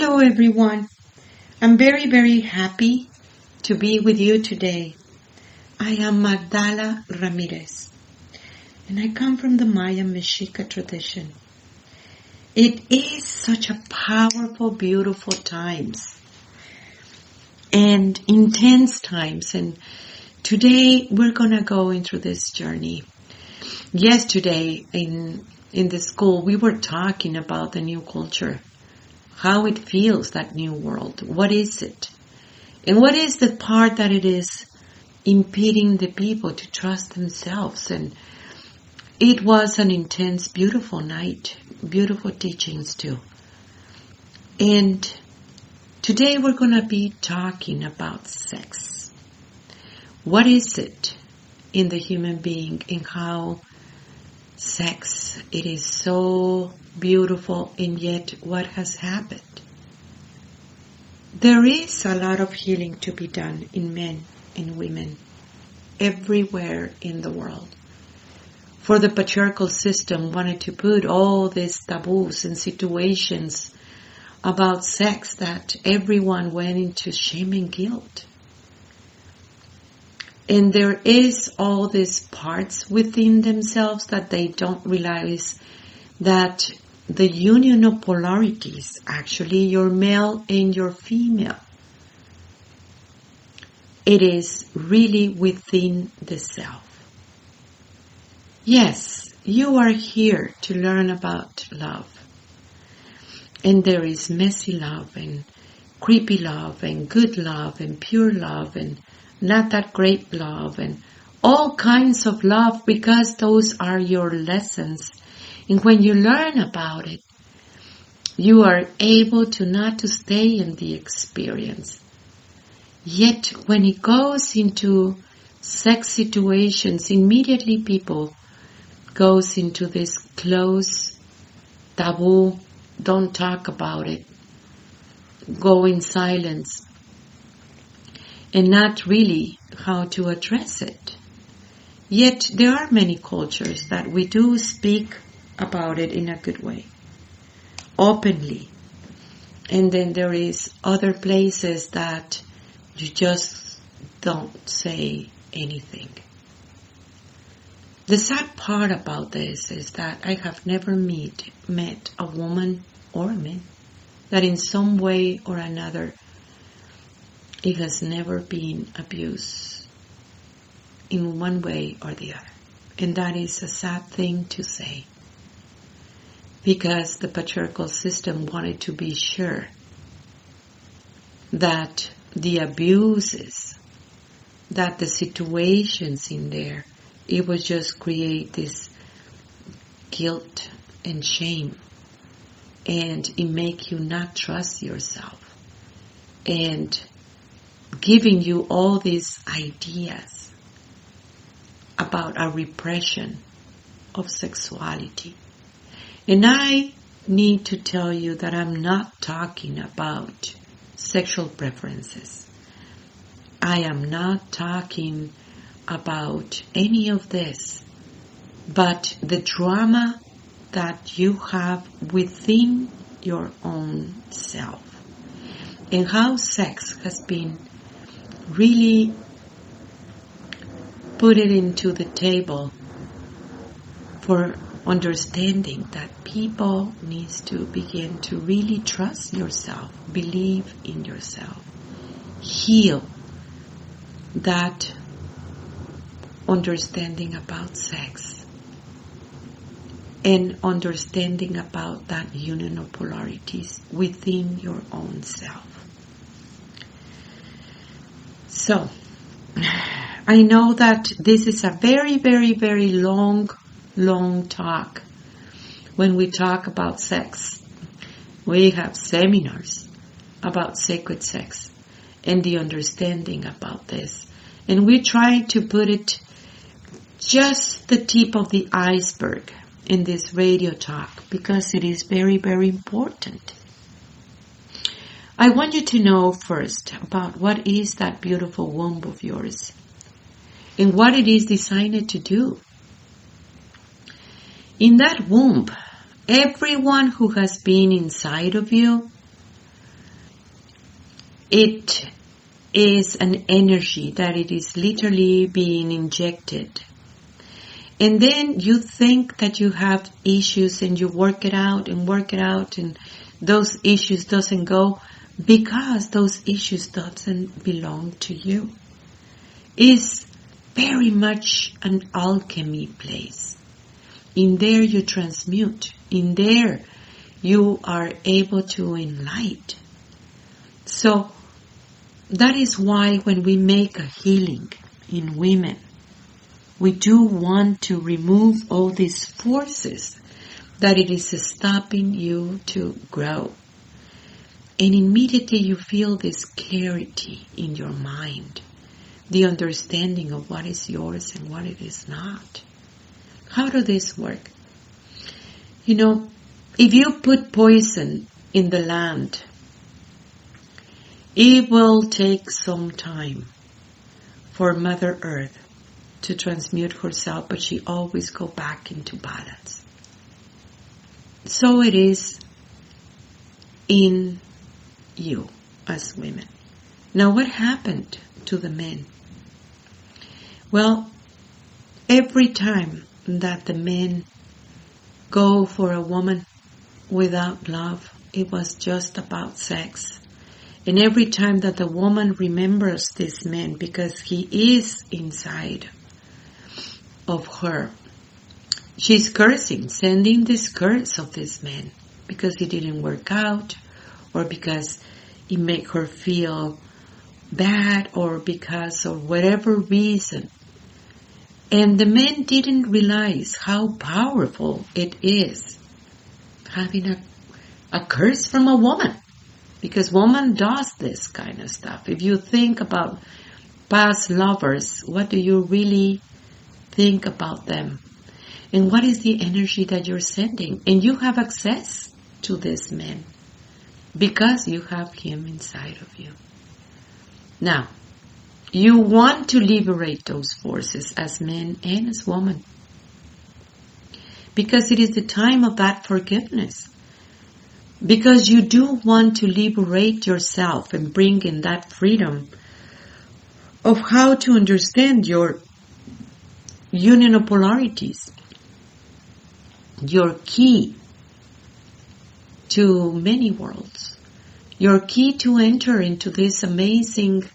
Hello everyone. I'm very, very happy to be with you today. I am Magdala Ramirez, and I come from the Maya Mexica tradition. It is such a powerful, beautiful times and intense times, and today we're gonna go into this journey. Yesterday in the school we were talking about the new culture. How it feels, that new world. What is it? And what is the part that it is impeding the people to trust themselves? And it was an intense, beautiful night. Beautiful teachings too. And today we're going to be talking about sex. What is it in the human being and how sex, it is so beautiful, and yet what has happened? There is a lot of healing to be done in men and women everywhere in the world. For the patriarchal system wanted to put all these taboos and situations about sex that everyone went into shame and guilt. And there is all these parts within themselves that they don't realize that the union of polarities, actually your male and your female, it is really within the self. Yes, you are here to learn about love. And there is messy love and creepy love and good love and pure love and not that great love and all kinds of love, because those are your lessons. And when you learn about it, you are able to not to stay in the experience. Yet when it goes into sex situations, immediately people goes into this close, taboo, don't talk about it, go in silence, and not really how to address it. Yet there are many cultures that we do speak about it in a good way, openly. And then there is other places that you just don't say anything. The sad part about this is that I have never met a woman or a man that in some way or another it has never been abused in one way or the other. And that is a sad thing to say, because the patriarchal system wanted to be sure that the abuses, that the situations in there, it would just create this guilt and shame, and it make you not trust yourself, and giving you all these ideas about a repression of sexuality. And I need to tell you that I'm not talking about sexual preferences. I am not talking about any of this, but the drama that you have within your own self, and how sex has been really put it into the table for understanding that people needs to begin to really trust yourself, believe in yourself, heal that understanding about sex, and understanding about that union of polarities within your own self. So, I know that this is a very, very, very long talk. When we talk about sex, we have seminars about sacred sex and the understanding about this. And we try to put it just the tip of the iceberg in this radio talk, because it is very, very important. I want you to know first about what is that beautiful womb of yours and what it is designed to do. In that womb, everyone who has been inside of you it is an energy that it is literally being injected. And then you think that you have issues and you work it out and those issues doesn't go because those issues doesn't belong to you. It's very much an alchemy place. In there you transmute. In there you are able to enlighten. So that is why when we make a healing in women, we do want to remove all these forces that it is stopping you to grow. And immediately you feel this clarity in your mind, the understanding of what is yours and what it is not. How does this work? You know, if you put poison in the land, it will take some time for Mother Earth to transmute herself, but she always go back into balance. So it is in you as women. Now what happened to the men? Well, every time that the men go for a woman without love, it was just about sex. And every time that the woman remembers this man, because he is inside of her, she's cursing, sending this curse of this man because it didn't work out, or because it made her feel bad, or because of whatever reason. And the men didn't realize how powerful it is having a curse from a woman. Because woman does this kind of stuff. If you think about past lovers, what do you really think about them? And what is the energy that you're sending? And you have access to this man because you have him inside of you. Now, you want to liberate those forces as men and as women, because it is the time of that forgiveness. Because you do want to liberate yourself and bring in that freedom of how to understand your union of polarities, your key to many worlds, your key to enter into this amazing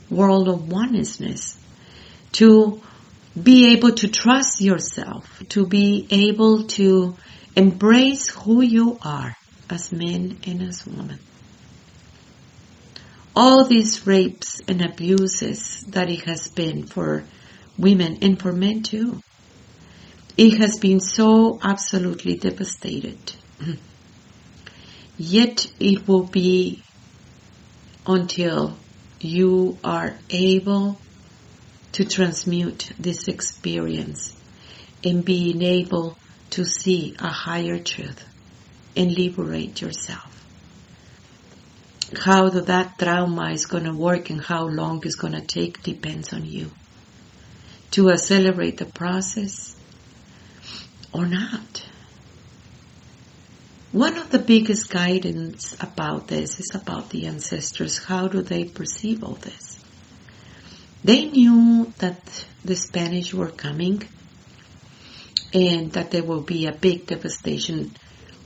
world of oneness, to be able to trust yourself, to be able to embrace who you are as men and as women. All these rapes and abuses that it has been for women and for men too, it has been so absolutely devastated. Yet it will be until you are able to transmute this experience and being able to see a higher truth and liberate yourself. How that trauma is going to work and how long it's going to take depends on you. To accelerate the process or not. One of the biggest guidance about this is about the ancestors. How do they perceive all this? They knew that the Spanish were coming and that there will be a big devastation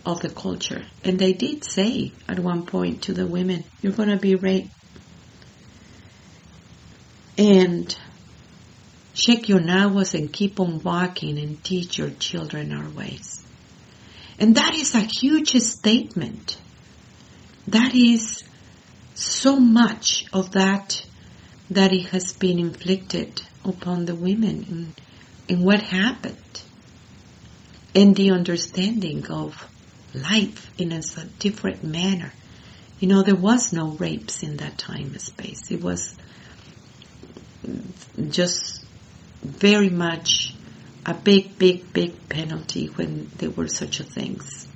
of the culture. And they did say at one point to the women, you're going to be raped. And shake your nawas and keep on walking and teach your children our ways. And that is a huge statement. That is so much of that it has been inflicted upon the women and what happened. And the understanding of life in a different manner. You know, there was no rapes in that time and space. It was just very much a big, big, big penalty when there were such a things.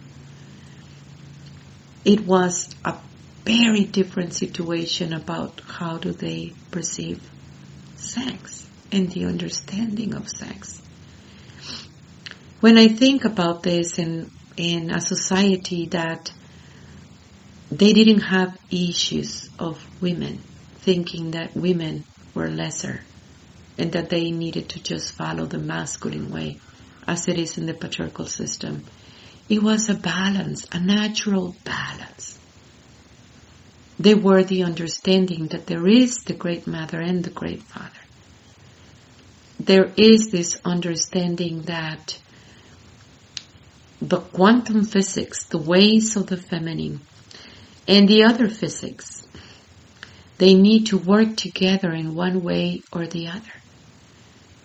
It was a very different situation about how do they perceive sex and the understanding of sex. When I think about this in a society that they didn't have issues of women, thinking that women were lesser and that they needed to just follow the masculine way, as it is in the patriarchal system. It was a balance, a natural balance. They were the understanding that there is the Great Mother and the Great Father. There is this understanding that the quantum physics, the ways of the feminine, and the other physics, they need to work together in one way or the other.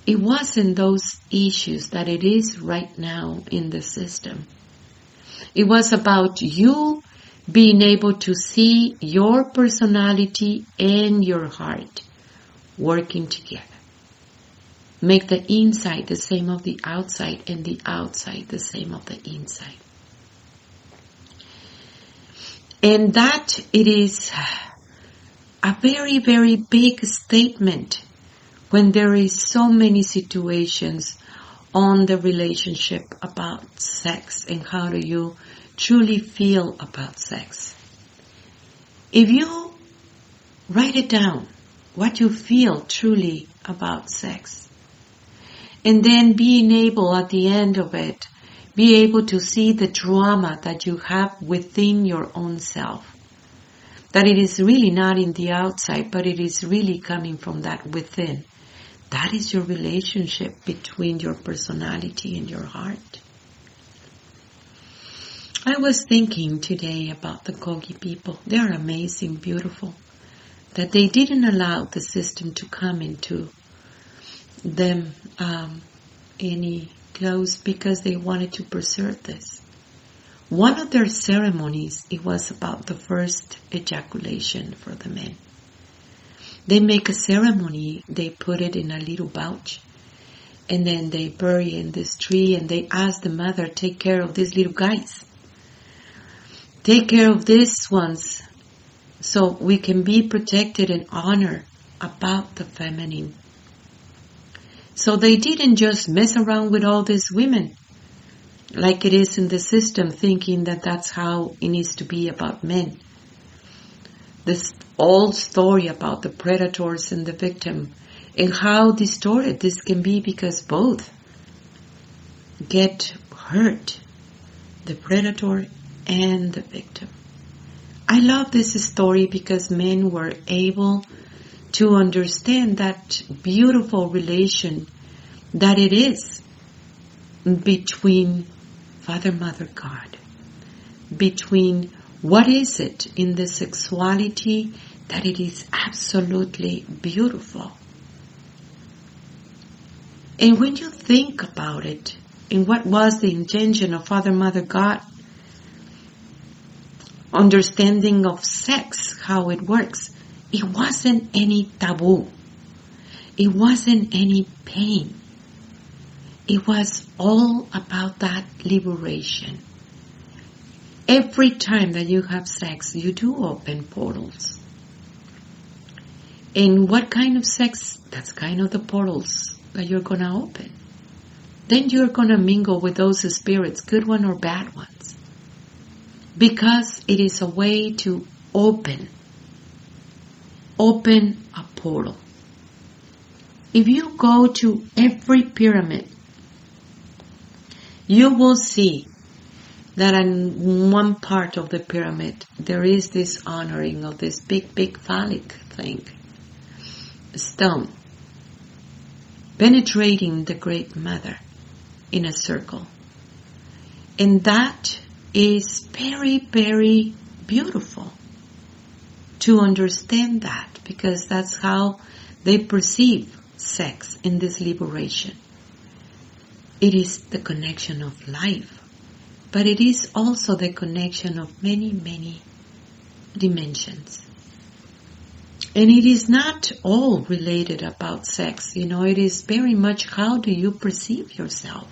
It wasn't those issues that it is right now in the system. It was about you being able to see your personality and your heart working together. Make the inside the same of the outside and the outside the same of the inside. And that it is a very, very big statement when there is so many situations on the relationship about sex and how do you truly feel about sex. If you write it down, what you feel truly about sex, and then being able at the end of it, be able to see the drama that you have within your own self. That it is really not in the outside, but it is really coming from that within. That is your relationship between your personality and your heart. I was thinking today about the Kogi people. They are amazing, beautiful. That they didn't allow the system to come into them any close because they wanted to preserve this. One of their ceremonies, it was about the first ejaculation for the men. They make a ceremony, they put it in a little pouch, and then they bury in this tree, and they ask the mother, take care of these little guys. Take care of these ones so we can be protected and honored about the feminine. So they didn't just mess around with all these women like it is in the system, thinking that that's how it needs to be about men. This old story about the predators and the victim, and how distorted this can be because both get hurt, the predator and the victim. I love this story because men were able to understand that beautiful relation that it is between Father, Mother, God, between what is it in the sexuality that it is absolutely beautiful. And when you think about it, and what was the intention of Father, Mother, God, understanding of sex, how it works, it wasn't any taboo. It wasn't any pain. It was all about that liberation. Every time that you have sex, you do open portals. And what kind of sex? That's kind of the portals that you're going to open. Then you're going to mingle with those spirits, good ones or bad ones. Because it is a way to open a portal. If you go to every pyramid, you will see that in one part of the pyramid, there is this honoring of this big phallic thing, stone, penetrating the Great Mother in a circle. And that is very, very beautiful to understand that, because that's how they perceive sex in this liberation. It is the connection of life, but it is also the connection of many, many dimensions. And it is not all related about sex, it is very much how do you perceive yourself?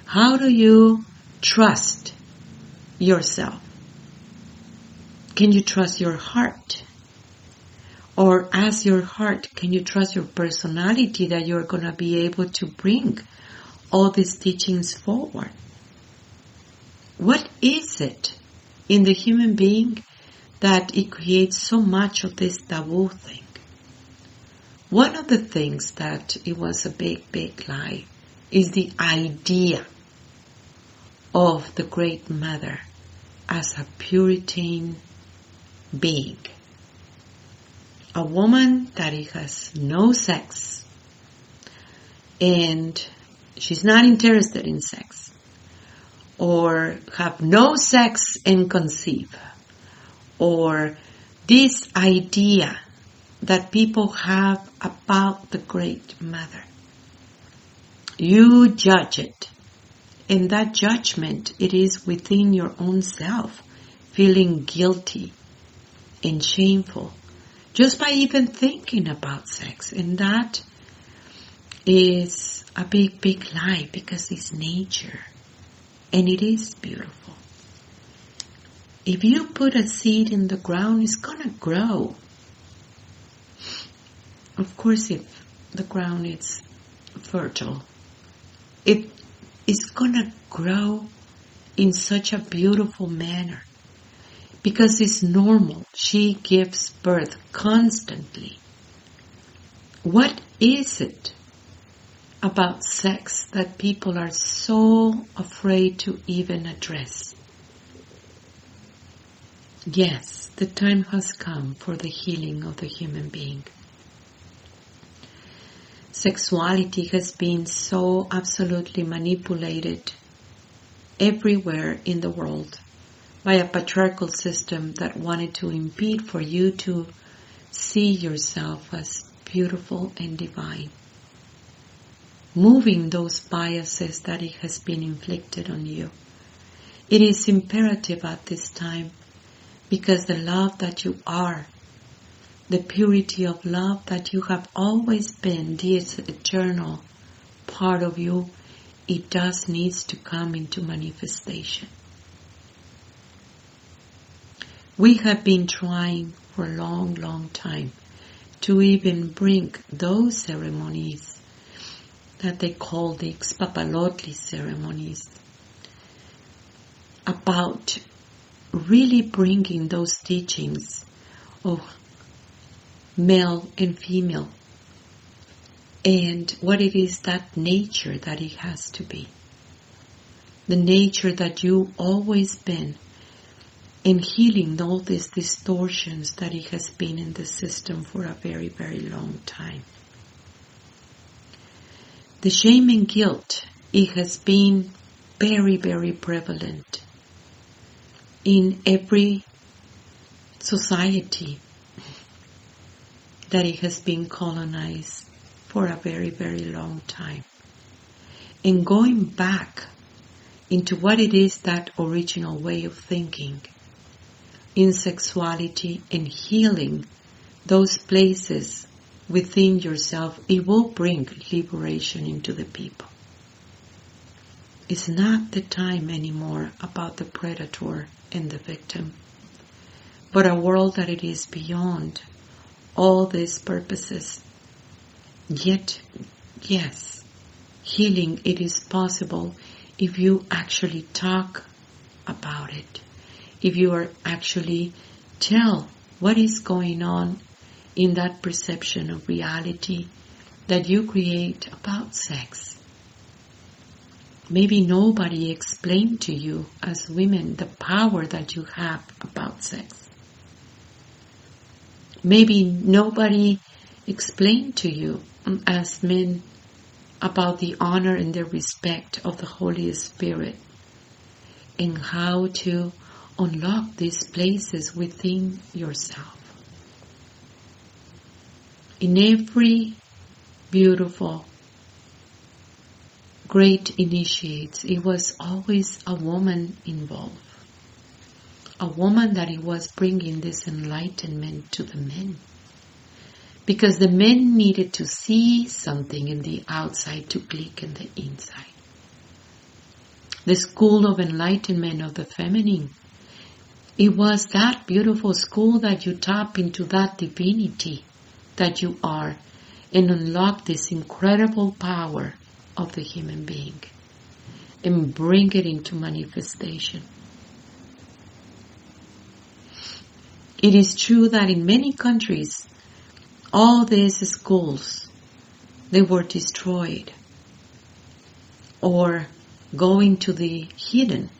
How do you trust yourself? Can you trust your heart? Or as your heart, can you trust your personality that you're going to be able to bring all these teachings forward? What is it in the human being that it creates so much of this taboo thing. One of the things that it was a big, big lie is the idea of the Great Mother as a Puritan being. A woman that has no sex and she's not interested in sex, or have no sex and conceive, or this idea that people have about the Great Mother. You judge it, and that judgment, it is within your own self, feeling guilty and shameful just by even thinking about sex. And that is a big, big lie, because it's nature and it is beautiful. If you put a seed in the ground, it's gonna grow. Of course, if the ground is fertile, it is gonna grow in such a beautiful manner, because it's normal. She gives birth constantly. What is it about sex that people are so afraid to even address? Yes, the time has come for the healing of the human being. Sexuality has been so absolutely manipulated everywhere in the world by a patriarchal system that wanted to impede for you to see yourself as beautiful and divine, moving those biases that it has been inflicted on you. It is imperative at this time, because the love that you are, the purity of love that you have always been, this eternal part of you, it does needs to come into manifestation. We have been trying for a long, long time to even bring those ceremonies that they call the Expapalotli ceremonies, about really bringing those teachings of male and female, and what it is, that nature that it has to be. The nature that you've always been, and healing all these distortions that it has been in the system for a very, very long time. The shame and guilt, it has been very, very prevalent in every society that it has been colonized for a very, very long time. And going back into what it is, that original way of thinking in sexuality, and healing those places within yourself, it will bring liberation into the people. It's not the time anymore about the predator and the victim, but a world that it is beyond all these purposes. Yet, yes, healing, it is possible if you actually talk about it, if you are actually tell what is going on in that perception of reality that you create about sex. Maybe nobody explained to you as women the power that you have about sex. Maybe nobody explained to you as men about the honor and the respect of the Holy Spirit, and how to unlock these places within yourself. In every beautiful, great initiates, it was always a woman involved. A woman that it was bringing this enlightenment to the men. Because the men needed to see something in the outside to click in the inside. The school of enlightenment of the feminine, it was that beautiful school that you tap into that divinity that you are, and unlock this incredible power of the human being and bring it into manifestation. It is true that in many countries, all these schools, they were destroyed or going to the hidden.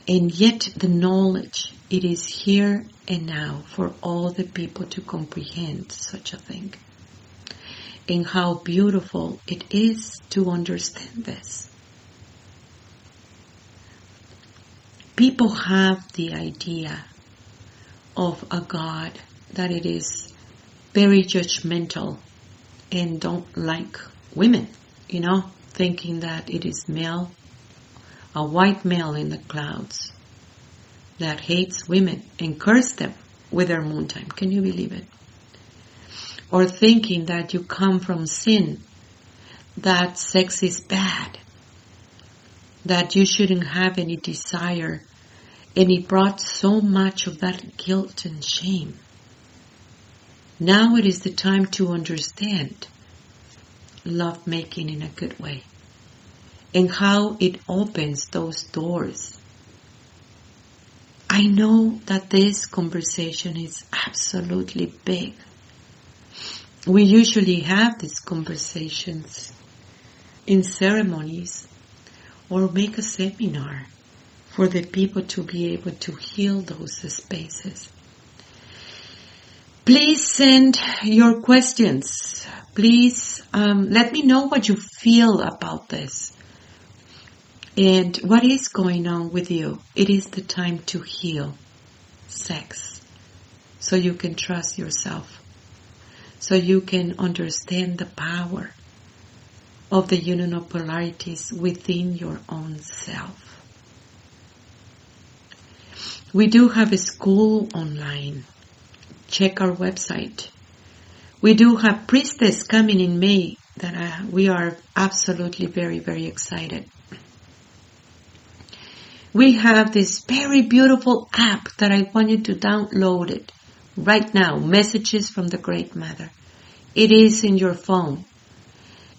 And yet the knowledge, it is here and now for all the people to comprehend such a thing. And how beautiful it is to understand this. People have the idea of a God that it is very judgmental and don't like women, thinking that it is male, a white male in the clouds that hates women and curse them with their moontime. Can you believe it? Or thinking that you come from sin, that sex is bad, that you shouldn't have any desire, and it brought so much of that guilt and shame. Now it is the time to understand love making in a good way and how it opens those doors. I know that this conversation is absolutely big. We usually have these conversations in ceremonies or make a seminar for the people to be able to heal those spaces. Please send your questions. Please let me know what you feel about this and what is going on with you. It is the time to heal sex so you can trust yourself, so you can understand the power of the union of polarities within your own self. We do have a school online. Check our website. We do have Priestess coming in May that we are absolutely very, very excited. We have this very beautiful app that I want you to download it right now. Messages from the Great Mother. It is in your phone.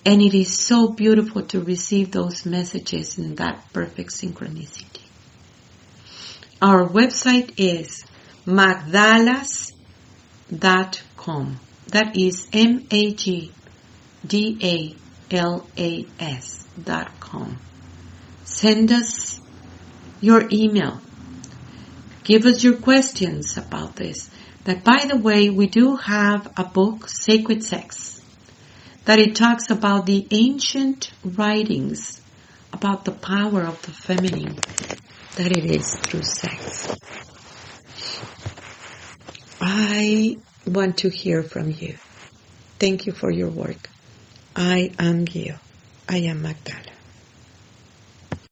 And it is so beautiful to receive those messages in that perfect synchronicity. Our website is magdalas.com. That is MAGDALAS.com. Send us your email. Give us your questions about this. That, by the way, we do have a book, Sacred Sex, that it talks about the ancient writings about the power of the feminine, that it is through sex. I want to hear from you. Thank you for your work. I am you. I am Magdala.